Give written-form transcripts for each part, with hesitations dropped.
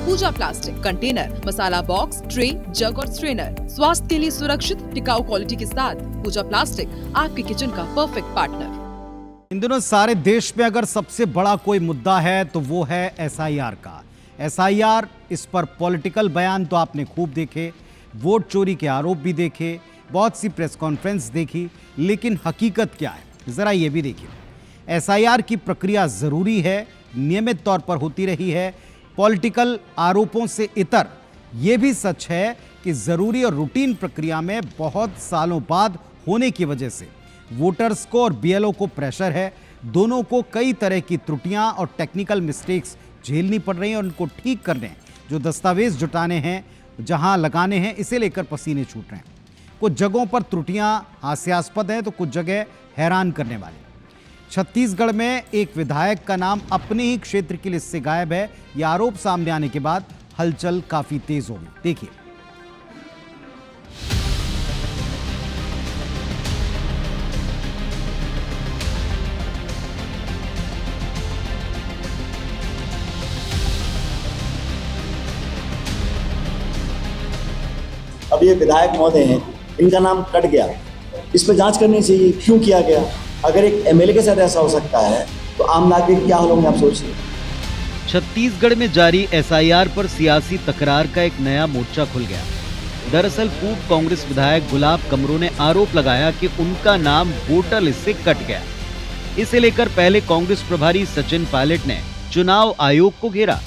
पूजा plastic, container, मसाला box, tray, जग और strainer. स्वास्थ्य के लिए सुरक्षित टिकाऊ क्वालिटी के साथ पूजा प्लास्टिक आपके किचन का परफेक्ट पार्टनर। इन दिनों सारे देश में अगर सबसे बड़ा कोई मुद्दा है तो वो है एसआईआर का। एसआईआर, इस पर पॉलिटिकल बयान तो आपने खूब देखे, वोट चोरी के आरोप भी देखे, बहुत सी प्रेस कॉन्फ्रेंस देखी, लेकिन हकीकत क्या है जरा ये भी देखिए। एसआईआर की प्रक्रिया जरूरी है, नियमित तौर पर होती रही है। पॉलिटिकल आरोपों से इतर ये भी सच है कि जरूरी और रूटीन प्रक्रिया में बहुत सालों बाद होने की वजह से वोटर्स को और बीएलओ को प्रेशर है। दोनों को कई तरह की त्रुटियां और टेक्निकल मिस्टेक्स झेलनी पड़ रही हैं और उनको ठीक करने, जो दस्तावेज जुटाने हैं, जहां लगाने हैं, इसे लेकर पसीने छूट रहे हैं। कुछ जगहों पर त्रुटियां हास्यास्पद हैं तो कुछ जगह हैरान करने वाली। छत्तीसगढ़ में एक विधायक का नाम अपने ही क्षेत्र की लिस्ट से गायब है। यह आरोप सामने आने के बाद हलचल काफी तेज हो गई। देखिए। अब ये विधायक महोदय हैं, इनका नाम कट गया, इस पर जांच करनी चाहिए, क्यों किया गया। अगर एक एमएलए के साथ ऐसा हो सकता है तो आम नागरिक क्या होंगे, आप सोचिए। छत्तीसगढ़ में जारी एसआईआर पर सियासी तकरार का एक नया मोर्चा खुल गया। दरअसल पूर्व कांग्रेस विधायक गुलाब कमरो ने आरोप लगाया कि उनका नाम वोटर लिस्ट से कट गया। इसे लेकर पहले कांग्रेस प्रभारी सचिन पायलट ने चुनाव आयोग को घेरा,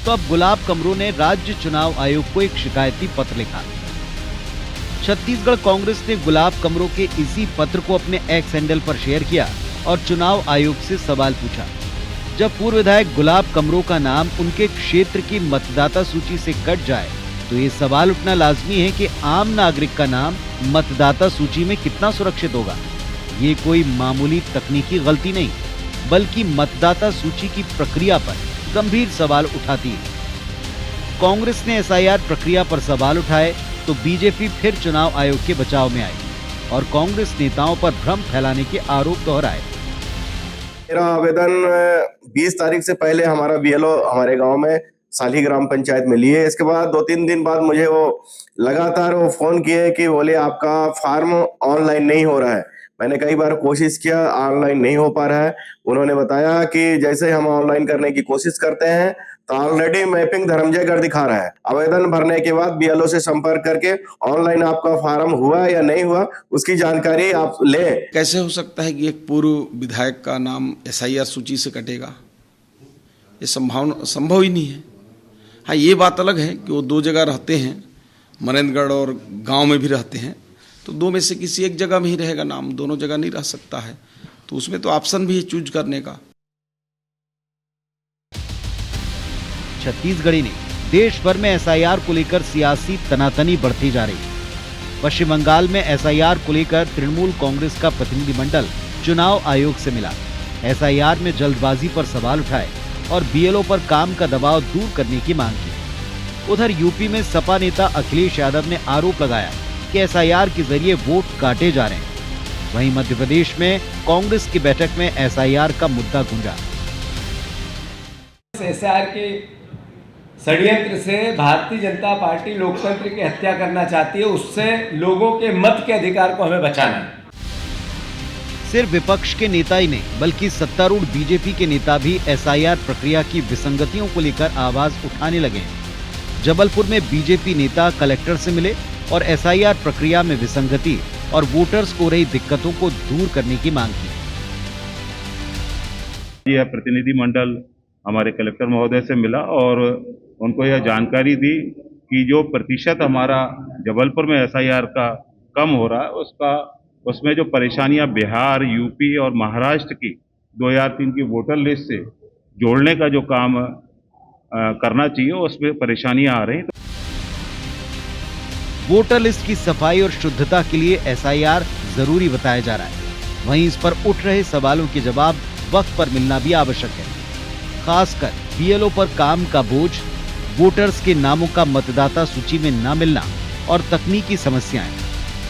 तो अब गुलाब कमरो ने राज्य चुनाव आयोग को एक शिकायती पत्र लिखा। छत्तीसगढ़ कांग्रेस ने गुलाब कमरो के इसी पत्र को अपने एक्स हैंडल पर शेयर किया और चुनाव आयोग से सवाल पूछा। जब पूर्व विधायक गुलाब कमरो का नाम उनके क्षेत्र की मतदाता सूची से कट जाए तो ये सवाल उठना लाजमी है कि आम नागरिक का नाम मतदाता सूची में कितना सुरक्षित होगा। ये कोई मामूली तकनीकी गलती नहीं, बल्कि मतदाता सूची की प्रक्रिया पर गंभीर सवाल उठाती है। कांग्रेस ने एसआईआर प्रक्रिया पर सवाल उठाए तो बीजेपी फिर चुनाव आयोग के बचाव में आई और कांग्रेस नेताओं पर भ्रम फैलाने के आरोप दोहराए। मेरा आवेदन 20 तारीख से पहले हमारा बीएलओ हमारे गांव में साली ग्राम पंचायत में लिए। इसके बाद 2-3 दिन बाद मुझे वो लगातार फोन किए कि बोले आपका फार्म ऑनलाइन नहीं हो रहा है। मैंने कई बार कोशिश किया, ऑनलाइन नहीं हो पा रहा है। उन्होंने बताया कि जैसे हम ऑनलाइन करने की कोशिश करते हैं तो ऑलरेडी मैपिंग धर्मजयगढ़ दिखा रहा है। आवेदन भरने के बाद बीएलओ से संपर्क करके ऑनलाइन आपका फार्म हुआ या नहीं हुआ उसकी जानकारी आप लें। कैसे हो सकता है कि एक पूर्व विधायक का नाम एसआईआर सूची से कटेगा? ये संभव ही नहीं है। हाँ, ये बात अलग है कि वो 2 जगह रहते हैं, मनेंद्रगढ़ और गांव में भी रहते हैं, तो 2 में से किसी एक जगह में ही रहेगा नाम, दोनों जगह नहीं रह सकता है। तो उसमें तो ऑप्शन भी है चूज करने का। छत्तीसगढ़ी ने देश भर में एसआईआर को लेकर सियासी तनातनी बढ़ती जा रही है। पश्चिम बंगाल में एसआईआर को लेकर तृणमूल कांग्रेस का प्रतिनिधिमंडल चुनाव आयोग से मिला। एसआईआर में जल्दबाजी पर सवाल उठाए और बीएलओ पर काम का दबाव दूर करने की मांग की। उधर यूपी में सपा नेता अखिलेश यादव ने आरोप लगाया कि एसआईआर के जरिए वोट काटे जा रहे हैं। वहीं मध्य प्रदेश में कांग्रेस की बैठक में एसआईआर का मुद्दा गूंजा। एसआईआर के षड्यंत्र से भारतीय जनता पार्टी लोकतंत्र की हत्या करना चाहती है, उससे लोगों के मत के अधिकार को हमें बचाना है। सिर्फ विपक्ष के नेता ही नहीं, बल्कि सत्तारूढ़ बीजेपी के नेता भी एसआईआर प्रक्रिया की विसंगतियों को लेकर आवाज उठाने लगे हैं। जबलपुर में बीजेपी नेता कलेक्टर से मिले और एसआईआर प्रक्रिया में विसंगति और वोटर्स को रही दिक्कतों को दूर करने की मांग की। यह प्रतिनिधिमंडल हमारे कलेक्टर महोदय से मिला और उनको यह जानकारी दी कि जो प्रतिशत हमारा जबलपुर में एसआईआर का कम हो रहा है उसमें जो परेशानियां बिहार, यूपी और महाराष्ट्र की 2003 की वोटर लिस्ट से जोड़ने का जो काम करना चाहिए उसमें परेशानियां आ रही। वोटर लिस्ट की सफाई और शुद्धता के लिए एसआईआर जरूरी बताया जा रहा है। वहीं इस पर उठ रहे सवालों के जवाब वक्त पर मिलना भी आवश्यक है। खासकर बीएलओ पर काम का बोझ, वोटर्स के नामों का मतदाता सूची में न मिलना और तकनीकी समस्याएं,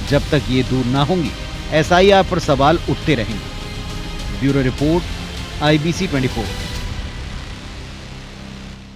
जब तक ये दूर ना होंगी एसआईआर पर सवाल उठते रहेंगे। Bureau report, IBC 24।